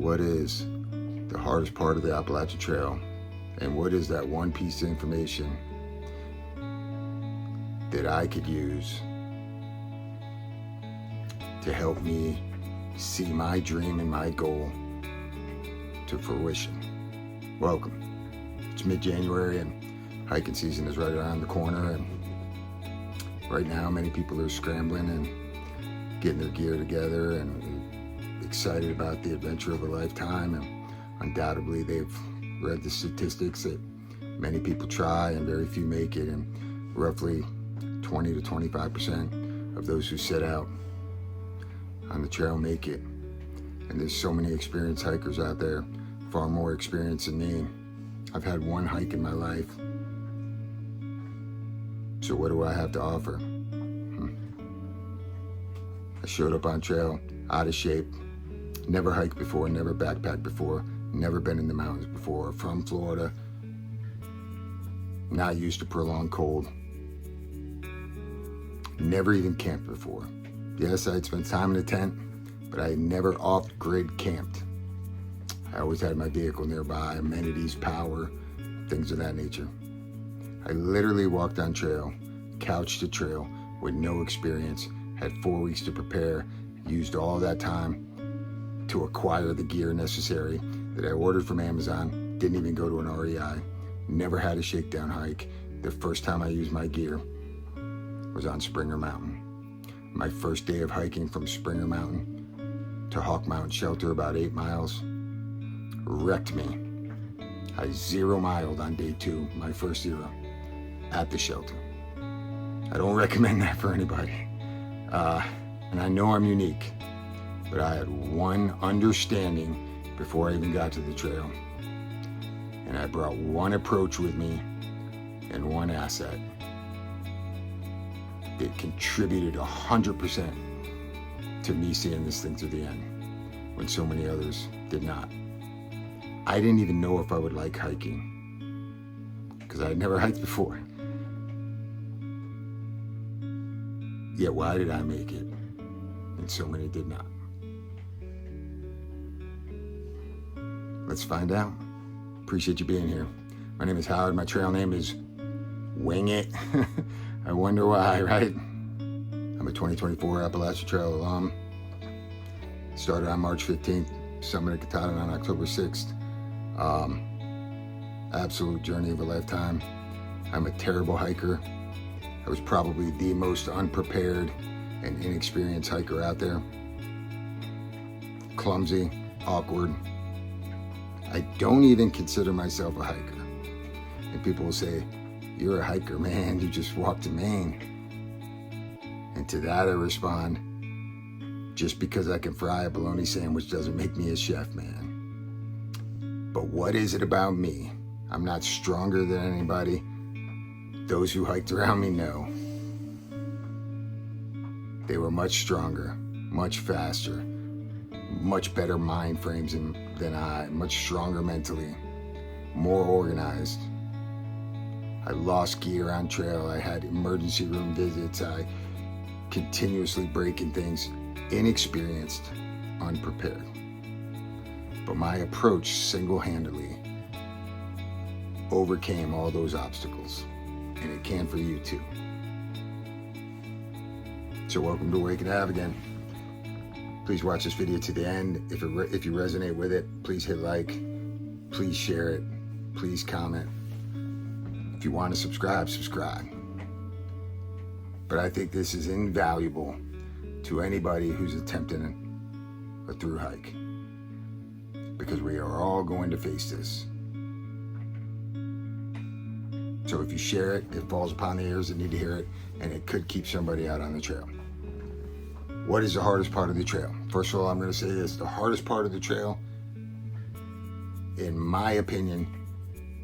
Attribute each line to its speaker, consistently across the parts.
Speaker 1: what is the hardest part of the Appalachian Trail, and what is that one piece of information that I could use to help me see my dream and my goal to fruition. Welcome. It's mid-January and hiking season is right around the corner, and right now many people are scrambling and getting their gear together and excited about the adventure of a lifetime, and undoubtedly they've read the statistics that many people try and very few make it, and roughly 20 to 25% of those who set out on the trail make it. And there's so many experienced hikers out there, far more experienced than me. I've had one hike in my life. So what do I have to offer? I showed up on trail, out of shape, never hiked before, never backpacked before, never been in the mountains before, from Florida, not used to prolonged cold, never even camped before. Yes, I'd spent time in a tent, but I had never off-grid camped. I always had my vehicle nearby, amenities, power, things of that nature. I literally walked on trail, couch to trail, with no experience, had 4 weeks to prepare, used all that time to acquire the gear necessary that I ordered from Amazon, didn't even go to an REI, never had a shakedown hike. The first time I used my gear was on Springer Mountain. My first day of hiking from Springer Mountain to Hawk Mountain Shelter, about 8 miles, wrecked me. I 0-miled on day 2, my first 0, at the shelter. I don't recommend that for anybody. And I know I'm unique, but I had one understanding before I even got to the trail. And I brought one approach with me and one asset that contributed 100% to me seeing this thing to the end, when so many others did not. I didn't even know if I would like hiking, because I had never hiked before. Yet why did I make it, and so many did not? Let's find out. Appreciate you being here. My name is Howard. My trail name is Wing It. I wonder why, right? I'm a 2024 Appalachian Trail alum. Started on March 15th, summited Katahdin on October 6th. Absolute journey of a lifetime. I'm a terrible hiker. I was probably the most unprepared and inexperienced hiker out there. Clumsy, awkward. I don't even consider myself a hiker. And people will say, "You're a hiker, man, you just walked to Maine." And to that I respond, just because I can fry a bologna sandwich doesn't make me a chef, man. But what is it about me? I'm not stronger than anybody. Those who hiked around me know. They were much stronger, much faster, much better mind frames than I, much stronger mentally, more organized. I lost gear on trail. I had emergency room visits. I continuously breaking things, inexperienced, unprepared. But my approach single-handedly overcame all those obstacles, and it can for you too. So welcome to Wake and Have again. Please watch this video to the end. If you resonate with it, please hit like, please share it, please comment. If you want to subscribe. But I think this is invaluable to anybody who's attempting a thru hike, because we are all going to face this. So if you share it, it falls upon the ears that need to hear it, and it could keep somebody out on the trail. What is the hardest part of the trail? First of all, I'm going to say this. The hardest part of the trail, in my opinion,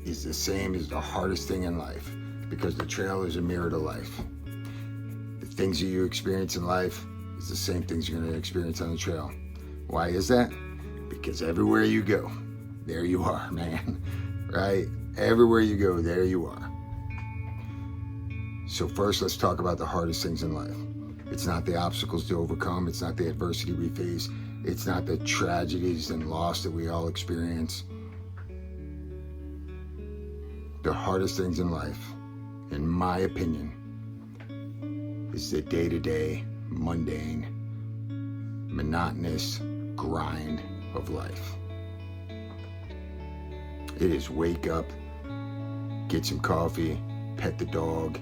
Speaker 1: is the same as the hardest thing in life, because the trail is a mirror to life. The things that you experience in life is the same things you're going to experience on the trail. Why is that? Because everywhere you go, there you are, man, right? Everywhere you go, there you are. So first, let's talk about the hardest things in life. It's not the obstacles to overcome. It's not the adversity we face. It's not the tragedies and loss that we all experience. The hardest things in life, in my opinion, is the day-to-day, mundane, monotonous grind of life. It is wake up, get some coffee, pet the dog,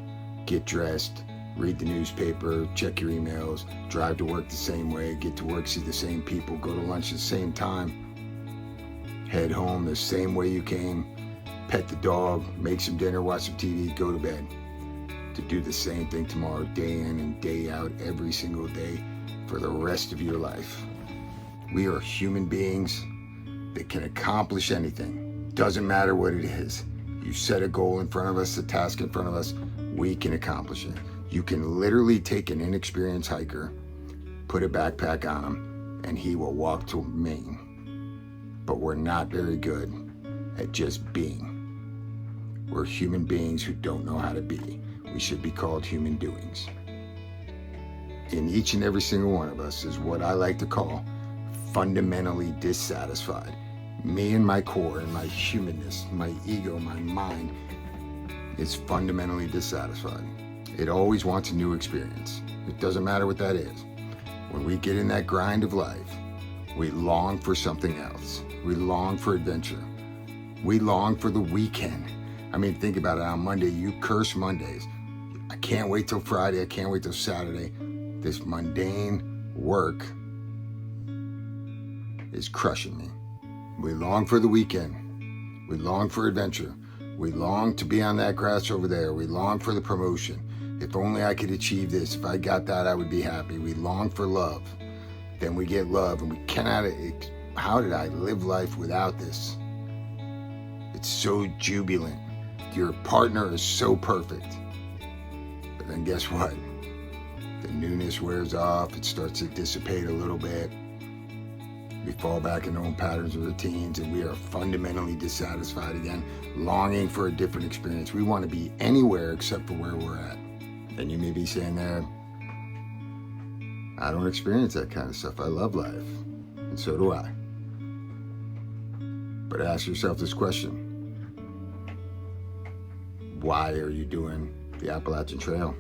Speaker 1: get dressed, read the newspaper, check your emails, drive to work the same way, get to work, see the same people, go to lunch the same time, head home the same way you came, pet the dog, make some dinner, watch some TV, go to bed. To do the same thing tomorrow, day in and day out, every single day for the rest of your life. We are human beings that can accomplish anything. Doesn't matter what it is. You set a goal in front of us, a task in front of us, we can accomplish it. You can literally take an inexperienced hiker, put a backpack on him, and he will walk to Maine. But we're not very good at just being. We're human beings who don't know how to be. We should be called human doings. In each and every single one of us is what I like to call fundamentally dissatisfied. Me and my core and my humanness, my ego, my mind is fundamentally dissatisfied. It always wants a new experience. It doesn't matter what that is. When we get in that grind of life, we long for something else. We long for adventure. We long for the weekend. I mean, think about it. On Monday, you curse Mondays. I can't wait till Friday. I can't wait till Saturday. This mundane work is crushing me. We long for the weekend. We long for adventure. We long to be on that grass over there. We long for the promotion. If only I could achieve this. If I got that, I would be happy. We long for love. Then we get love, and we cannot. How did I live life without this? It's so jubilant. Your partner is so perfect. But then guess what? The newness wears off. It starts to dissipate a little bit. We fall back into old patterns and routines, and we are fundamentally dissatisfied again, longing for a different experience. We want to be anywhere except for where we're at. And you may be saying there, I don't experience that kind of stuff. I love life. And so do I. But ask yourself this question. Why are you doing the Appalachian Trail?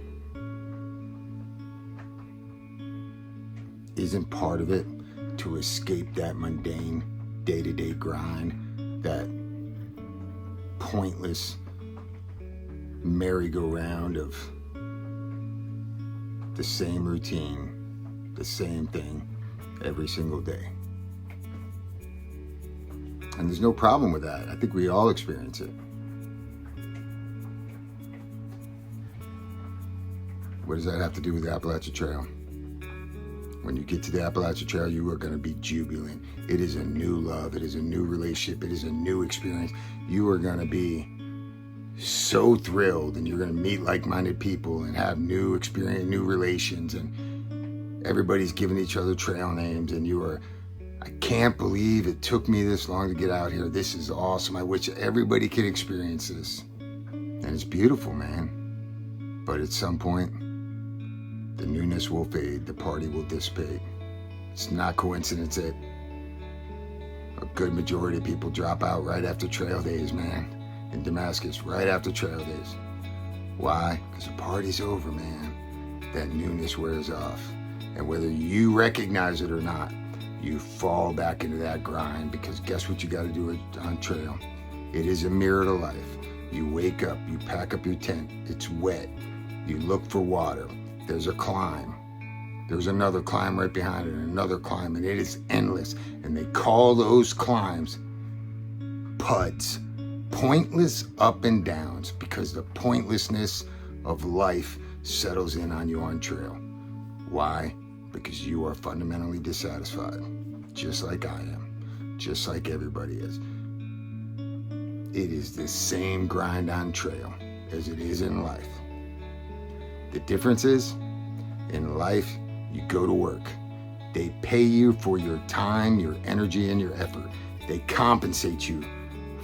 Speaker 1: Isn't part of it to escape that mundane day-to-day grind, that pointless merry-go-round of the same routine, the same thing every single day? And there's no problem with that. I think we all experience it. What does that have to do with the Appalachian Trail? When you get to the Appalachian Trail, you are going to be jubilant. It is a new love. It is a new relationship. It is a new experience. You are going to be so thrilled, and you're going to meet like-minded people and have new experience, new relations, and everybody's giving each other trail names, and you are, I can't believe it took me this long to get out here. This is awesome. I wish everybody could experience this. And it's beautiful, man. But at some point, the newness will fade, the party will dissipate. It's not coincidence that a good majority of people drop out right after trail days, man. In Damascus, right after trail days. Why? Because the party's over, man. That newness wears off. And whether you recognize it or not, you fall back into that grind, because guess what you got to do on trail? It is a mirror to life. You wake up, you pack up your tent, it's wet, you look for water. There's a climb. There's another climb right behind it, and another climb, and it is endless. And they call those climbs PUDs, pointless up and downs, because the pointlessness of life settles in on you on trail. Why? Because you are fundamentally dissatisfied, just like I am, just like everybody is. It is the same grind on trail as it is in life. The difference is, in life, you go to work. They pay you for your time, your energy, and your effort. They compensate you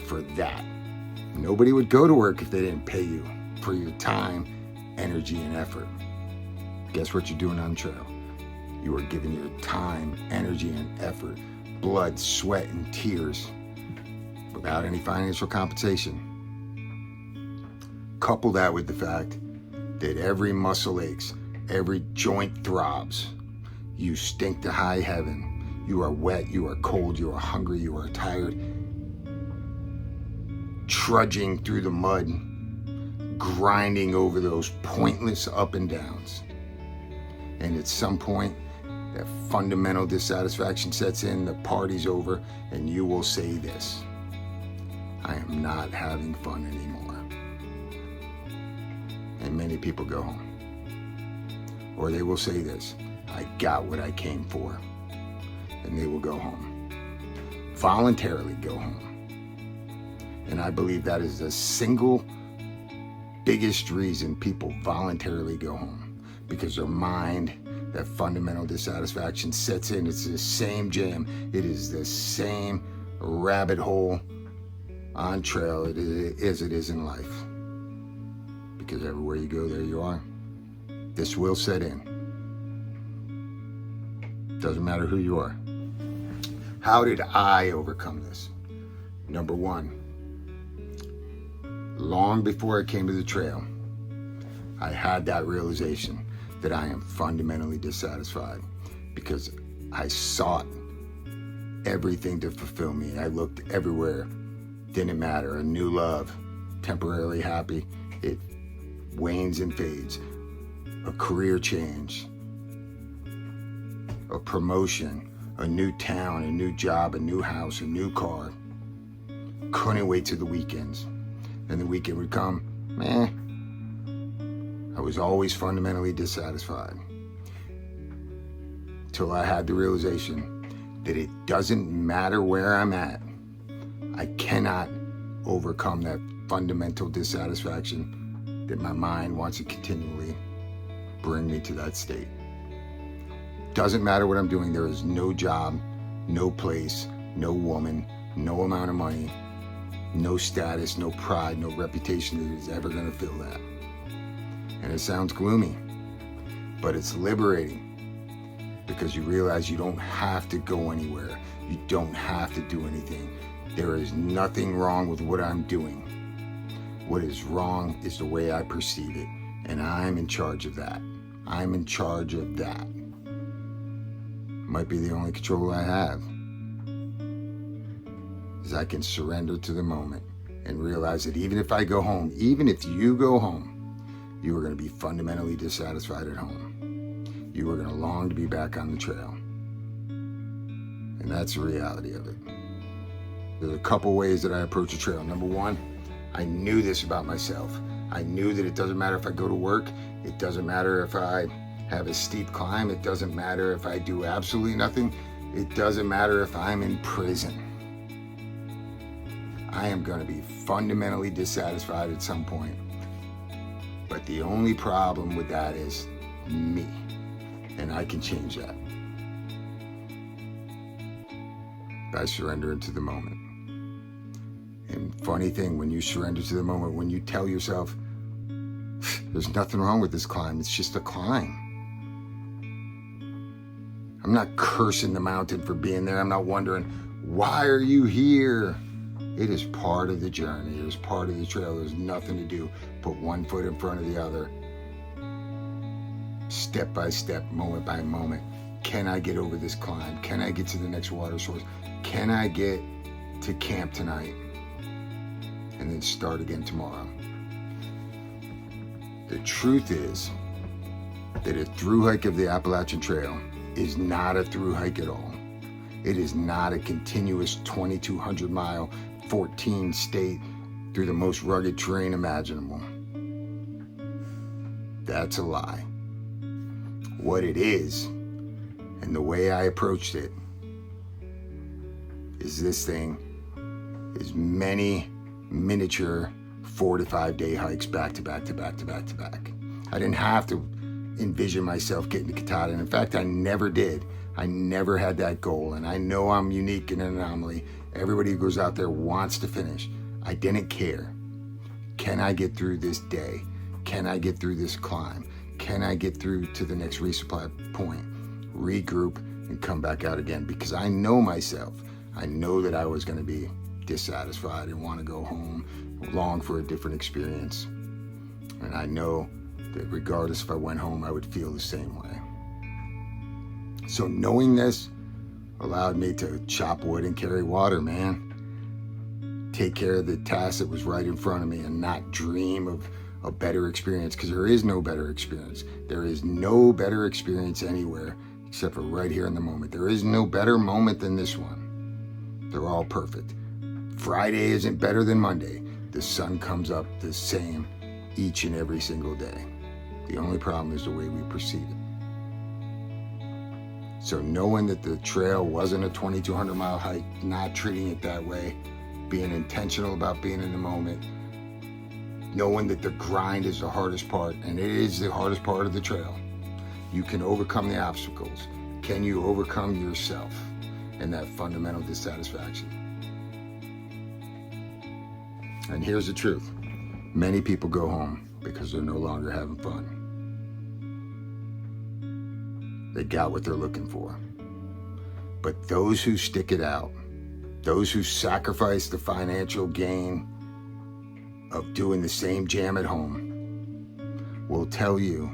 Speaker 1: for that. Nobody would go to work if they didn't pay you for your time, energy, and effort. Guess what you're doing on trail? You are giving your time, energy, and effort, blood, sweat, and tears without any financial compensation. Couple that with the fact that every muscle aches, every joint throbs. You stink to high heaven. You are wet, you are cold, you are hungry, you are tired. Trudging through the mud, grinding over those pointless up and downs. And at some point, that fundamental dissatisfaction sets in, the party's over, and you will say this: I am not having fun anymore. And many people go home. Or they will say this: I got what I came for. And they will go home. Voluntarily go home. And I believe that is the single biggest reason people voluntarily go home. Because their mind, that fundamental dissatisfaction sets in. It's the same jam. It is the same rabbit hole on trail as it is in life. Because everywhere you go, there you are. This will set in. Doesn't matter who you are. How did I overcome this? Number one, long before I came to the trail, I had that realization that I am fundamentally dissatisfied because I sought everything to fulfill me. I looked everywhere. Didn't matter. A new love, temporarily happy, it wanes and fades. A career change, a promotion, a new town, a new job, a new house, a new car. Couldn't wait till the weekends. And the weekend would come, I was always fundamentally dissatisfied. Till I had the realization that it doesn't matter where I'm at. I cannot overcome that fundamental dissatisfaction that my mind wants to continually bring me to that state. Doesn't matter what I'm doing. There is no job, no place, no woman, no amount of money, no status, no pride, no reputation that is ever going to fill that. And it sounds gloomy, but it's liberating because you realize you don't have to go anywhere. You don't have to do anything. There is nothing wrong with what I'm doing. What is wrong is the way I perceive it, and I'm in charge of that. I'm in charge of that. Might be the only control I have. Is I can surrender to the moment and realize that even if I go home, even if you go home, you are going to be fundamentally dissatisfied at home. You are going to long to be back on the trail. And that's the reality of it. There's a couple ways that I approach a trail. Number one, I knew this about myself. I knew that it doesn't matter if I go to work. It doesn't matter if I have a steep climb. It doesn't matter if I do absolutely nothing. It doesn't matter if I'm in prison. I am going to be fundamentally dissatisfied at some point. But the only problem with that is me. And I can change that by surrendering to the moment. And funny thing, when you surrender to the moment, when you tell yourself, there's nothing wrong with this climb, it's just a climb. I'm not cursing the mountain for being there. I'm not wondering, why are you here? It is part of the journey. It is part of the trail. There's nothing to do. Put one foot in front of the other. Step by step, moment by moment. Can I get over this climb? Can I get to the next water source? Can I get to camp tonight? And then start again tomorrow. The truth is that a through hike of the Appalachian Trail is not a through hike at all. It is not a continuous 2,200 mile, 14 state through the most rugged terrain imaginable. That's a lie. What it is, and the way I approached it, is this thing is many miniature 4 to 5 day hikes back to back to back to back to back. I didn't have to envision myself getting to Katahdin. In fact, I never did. I never had that goal, and I know I'm unique and an anomaly. Everybody who goes out there wants to finish. I didn't care. Can I get through this day? Can I get through this climb? Can I get through to the next resupply point? regroup, and come back out again, because I know myself. I know that I was going to be dissatisfied and want to go home, long for a different experience. And I know that regardless if I went home, I would feel the same way. So knowing this allowed me to chop wood and carry water, man. Take care of the task that was right in front of me and not dream of a better experience, because there is no better experience. There is no better experience anywhere except for right here in the moment. There is no better moment than this one. They're all perfect. Friday isn't better than Monday. The sun comes up the same each and every single day. The only problem is the way we perceive it. So knowing that the trail wasn't a 2,200 mile hike, not treating it that way, being intentional about being in the moment, knowing that the grind is the hardest part, and it is the hardest part of the trail. You can overcome the obstacles. Can you overcome yourself and that fundamental dissatisfaction? And here's the truth. Many people go home because they're no longer having fun. They got what they're looking for. But those who stick it out, those who sacrifice the financial gain of doing the same jam at home, will tell you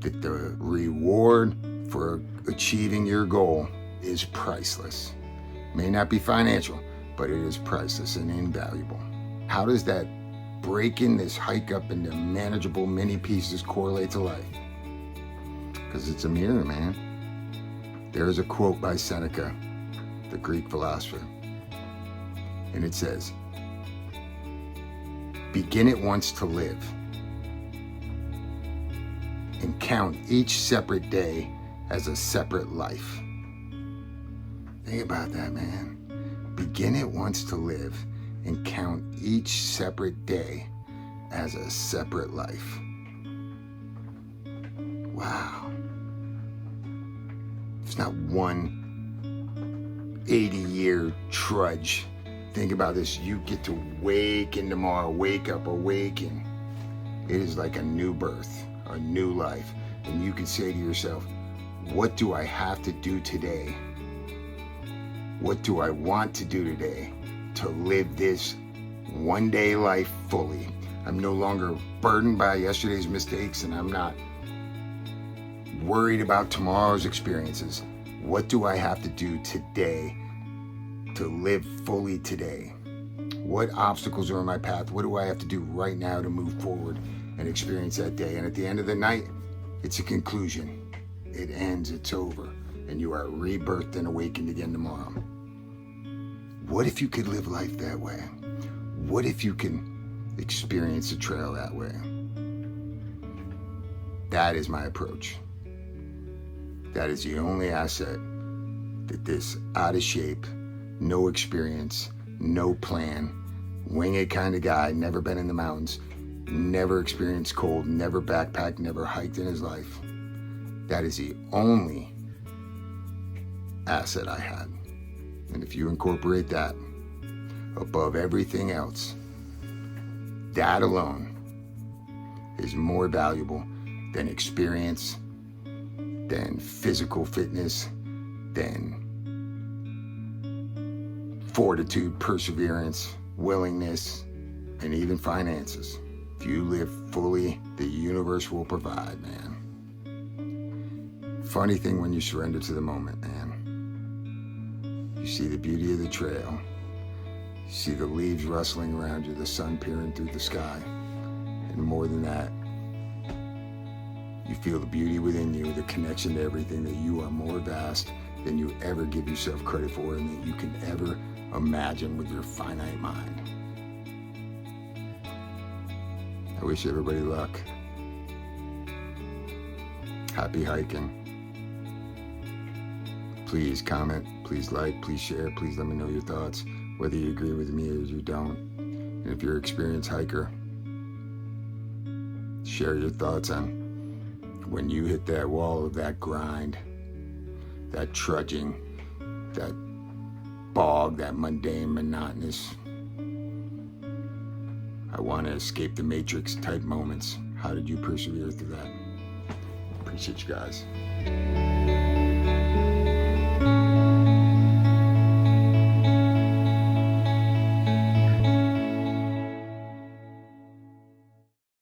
Speaker 1: that the reward for achieving your goal is priceless. May not be financial, but it is priceless and invaluable. How does that breaking this hike up into manageable mini pieces correlate to life? Because it's a mirror, man. There is a quote by Seneca, the Greek philosopher, and it says, "Begin at once to live, and count each separate day as a separate life." Think about that, man. Begin at once to live, and count each separate day as a separate life. Wow. It's not one 80-year trudge. Think about this. You get to waken tomorrow, wake up, awaken. It is like a new birth, a new life. And you can say to yourself, what do I have to do today? What do I want to do today to live this one day life fully? I'm no longer burdened by yesterday's mistakes, and I'm not worried about tomorrow's experiences. What do I have to do today to live fully today? What obstacles are in my path? What do I have to do right now to move forward and experience that day? And at the end of the night, it's a conclusion. It ends, it's over, and you are rebirthed and awakened again tomorrow. What if you could live life that way? What if you can experience the trail that way? That is my approach. That is the only asset that this out of shape, no experience, no plan, wing it kind of guy, never been in the mountains, never experienced cold, never backpacked, never hiked in his life. That is the only asset I had. And if you incorporate that above everything else, that alone is more valuable than experience, than physical fitness, than fortitude, perseverance, willingness, and even finances. If you live fully, the universe will provide, man. Funny thing when you surrender to the moment, man. You see the beauty of the trail. You see the leaves rustling around you, the sun peering through the sky. And more than that, you feel the beauty within you, the connection to everything, that you are more vast than you ever give yourself credit for, and that you can ever imagine with your finite mind. I wish everybody luck. Happy hiking. Please comment, please like, please share, please let me know your thoughts, whether you agree with me or you don't. And if you're an experienced hiker, share your thoughts on when you hit that wall of that grind, that trudging, that bog, that mundane, monotonous, I want to escape the matrix type moments. How did you persevere through that? Appreciate you guys.